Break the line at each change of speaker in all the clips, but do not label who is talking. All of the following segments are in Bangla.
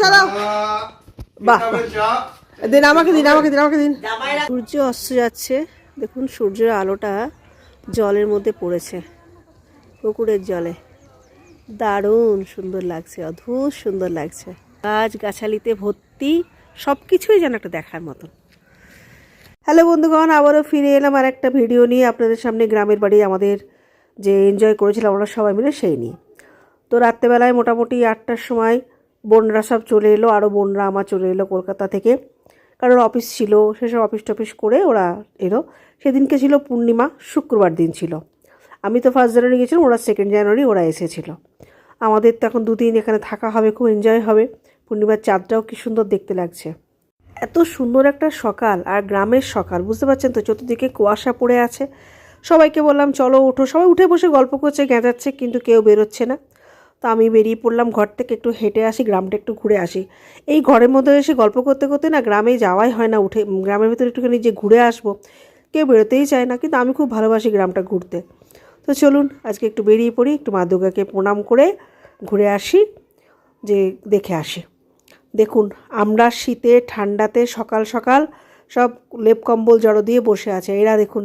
চালাও। বাহ, দিন আমাকে দিন, আমাকে দিন, আমাকে দিন। সূর্য অস্ত যাচ্ছে, দেখুন সূর্যের আলোটা জলের মধ্যে পড়েছে, পুকুরের জলে। দারুণ সুন্দর লাগছে, অদ্ভুত সুন্দর লাগছে। গাছ গাছালিতে ভর্তি, সব কিছুই যেন একটা দেখার মতন। হ্যালো বন্ধুগণ, আবারও ফিরে এলাম আর একটা ভিডিও নিয়ে আপনাদের সামনে। গ্রামের বাড়ি আমাদের যে এনজয় করেছিলাম আমরা সবাই মিলে, সেই নিয়ে। তো রাত্রেবেলায় মোটামুটি 8টার সময় বোনরা সব চলে এলো, আরও বোনরা আমার চলে এলো কলকাতা থেকে, কারণ অফিস ছিল, সেসব অফিস টফিস করে ওরা এলো। সেদিনকে ছিল পূর্ণিমা, শুক্রবার দিন ছিল। আমি তো 1 জানুয়ারি গেছিলাম, ওরা 2 জানুয়ারি ওরা এসেছিল। আমাদের তো এখন 2 দিন এখানে থাকা হবে, খুব এনজয় হবে। পূর্ণিমার চাঁদটাও কি সুন্দর দেখতে লাগছে। এত সুন্দর একটা সকাল, আর গ্রামের সকাল, বুঝতে পারছেন তো, চতুর্দিকে কুয়াশা পড়ে আছে। সবাইকে বললাম চলো ওঠো, সবাই উঠে বসে গল্প করছে, গেঁজাচ্ছে, কিন্তু কেউ বেরোচ্ছে না। তো আমি বেরিয়ে পড়লাম ঘর থেকে, একটু হেঁটে আসি, গ্রামটা একটু ঘুরে আসি। এই ঘরের মধ্যে এসে গল্প করতে করতে না গ্রামে যাওয়াই হয় না, উঠে গ্রামের ভিতরে একটুখানি যে ঘুরে আসবো, কেউ বেরোতেই চায় না, কিন্তু আমি খুব ভালোবাসি গ্রামটা ঘুরতে। তো চলুন আজকে একটু বেরিয়ে পড়ি, একটু মা দুর্গাকে প্রণাম করে ঘুরে আসি, যে দেখে আসি। দেখুন আমরা শীতে ঠান্ডাতে সকাল সকাল সব লেপ কম্বল জড়ো দিয়ে বসে আছে। এরা দেখুন,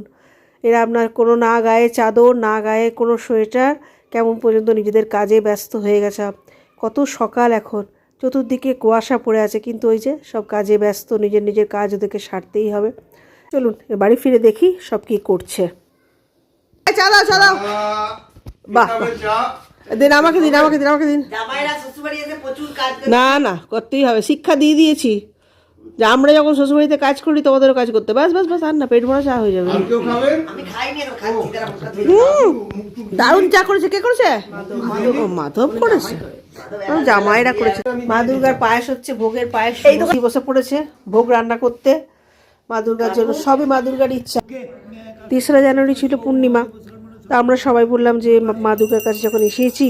এরা আপনার কোনো না গায়ে চাদর, না গায়ে কোনো সোয়েটার, কেমন পর্যন্ত নিজেদের কাজে ব্যস্ত হয়ে গেছে। কত সকাল এখন, চতুর্দিকে কুয়াশা পড়ে আছে, কিন্তু ওই যে সব কাজে ব্যস্ত, নিজের নিজের কাজ ওদেরকে সারতেই হবে। চলুন বাড়ি ফিরে দেখি সব কী করছে। চালাও চালাও। বাহ, দিন আমাকে দিন, আমাকে দিন, আমাকে দিন। না না, করতেই হবে, শিক্ষা দিয়ে দিয়েছি যে আমরা যখন শ্বশুরবাড়িতে কাজ করি তোমাদেরও কাজ করতে। বাস বাস বাস, আর না, পেট ভরা চা হয়ে যাবে। দারুণ চা করেছে। কে করেছে? মাধব করেছে, জামাইরা করেছে। মা দুর্গার পায়েস হচ্ছে, ভোগের পায়েস। এই তো বসে পড়েছে ভোগ রান্না করতে মা দুর্গার জন্য। সবই মা দুর্গার ইচ্ছা। 3রা জানুয়ারি ছিল পূর্ণিমা, তা আমরা সবাই বললাম যে মা দুর্গার কাছে যখন এসেছি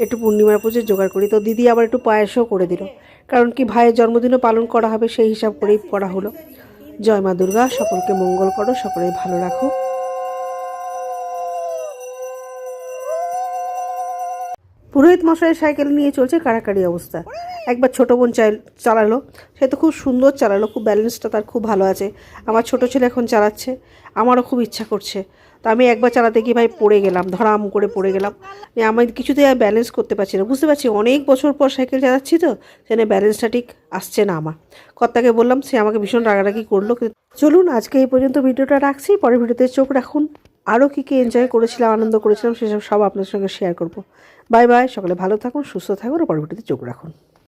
একটু পূর্ণিমার পুজো জোগাড় করি। তো দিদি আবার একটু পায়েসও করে দিল, কারণ কি ভাইয়ের জন্মদিনও পালন করা হবে, সেই হিসাব করেই করা হলো। জয় মা দুর্গা, সকলকে মঙ্গল করো, সকলে ভালো রাখো। পুরোহিত মশাইয়ের সাইকেল নিয়ে চলছে কাড়াকাড়ি অবস্থা। একবার ছোটো বোন চালালো, সে তো খুব সুন্দর চালালো, খুব ব্যালেন্সটা তার খুব ভালো আছে। আমার ছোটো ছেলে এখন চালাচ্ছে, আমারও খুব ইচ্ছা করছে। তো আমি একবার চালাতে গিয়ে ভাই পড়ে গেলাম, ধরাম করে পড়ে গেলাম। আমি কিছুতেই আর ব্যালেন্স করতে পারছি না, বুঝতে পারছি অনেক বছর পর সাইকেল চালাচ্ছি, তো সেখানে ব্যালেন্সটা ঠিক আসছে না আমার। কর্তাকে বললাম, সে আমাকে ভীষণ রাগারাগি করলো। চলুন আজকে এই পর্যন্ত ভিডিওটা রাখছি, পরের ভিডিওতে চোখ রাখুন। আরও কী কী এনজয় করেছিলাম, আনন্দ করেছিলাম, সেসব সব আপনার সঙ্গে শেয়ার করব। বাই বাই, সকলে ভালো থাকুন, সুস্থ থাকুন, পরের ভিডিওতে চোখ রাখুন।